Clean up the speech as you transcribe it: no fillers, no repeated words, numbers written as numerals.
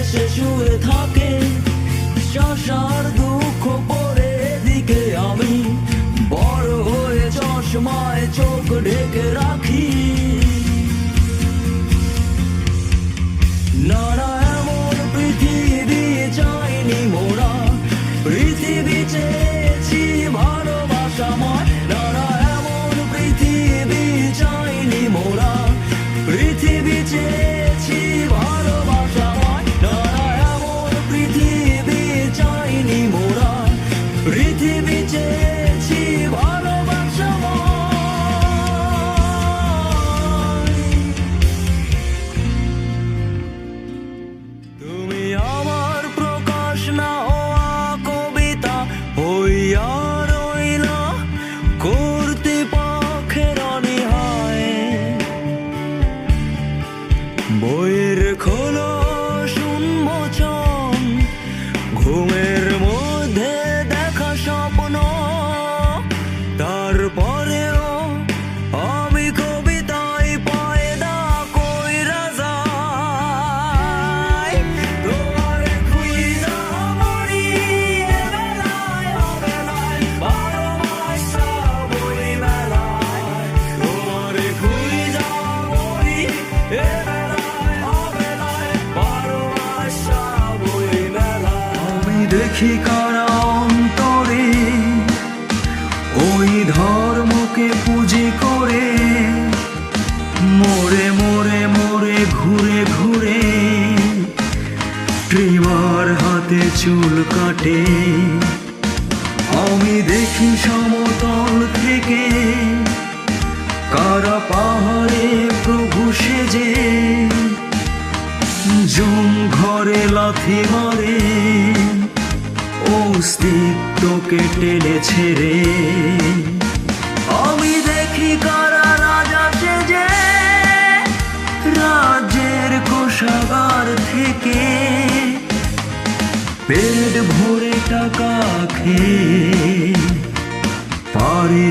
এসে শুয়ে থাকে শশার দুঃখ পরে দিকে আমি বড় হয়ে চশমায় চোখ ঢেকে রাখি না না এমন পৃথিবী চাইনি মোরা পৃথিবী চেয়েছি ভালোবাসাময় না না এমন পৃথিবী চাইনি মোরা পৃথিবী চেয়েছি ভালোবাসাময় না না এমন পৃথিবী চাইনি মোরা পৃথিবী চেয়েছি ভালোবাসাময় তুমি আমার প্রকাশ না হওয়া কবিতা হইয়া রইলা কর্তৃপক্ষের অনীহায় বইয়ের খোলো উন্মোচন ঘুমের মধ্যে দেখা স্বপ্ন তারপরেও আমি কবিতায় পয়দা কইরা যাই তোমারে খুঁজা মরি এবেলায় অবেলায় ভালোবাসা বই মেলায় তোমারে খুঁজা মরি এবেলায় অবেলায় ভালোবাসা বই মেলায় আমি দেখি কারা অন্তরে ওই ধর্মকে পুঁজি করে মোড়ে মোড়ে মোড়ে ঘুরে ঘুরে ট্রিমার হাতে চুল কাটে আমি দেখি সমতল থেকে কারা পাহাড়ে প্রভু সেজে জুম ঘরে লাথি মারে অস্তিত্বকে টেনে ছেড়ে আমি দেখি কারা রাজা সেজে রাজ্যের কোষাগার থেকে পেট ভরে টাকা খেয়ে পারি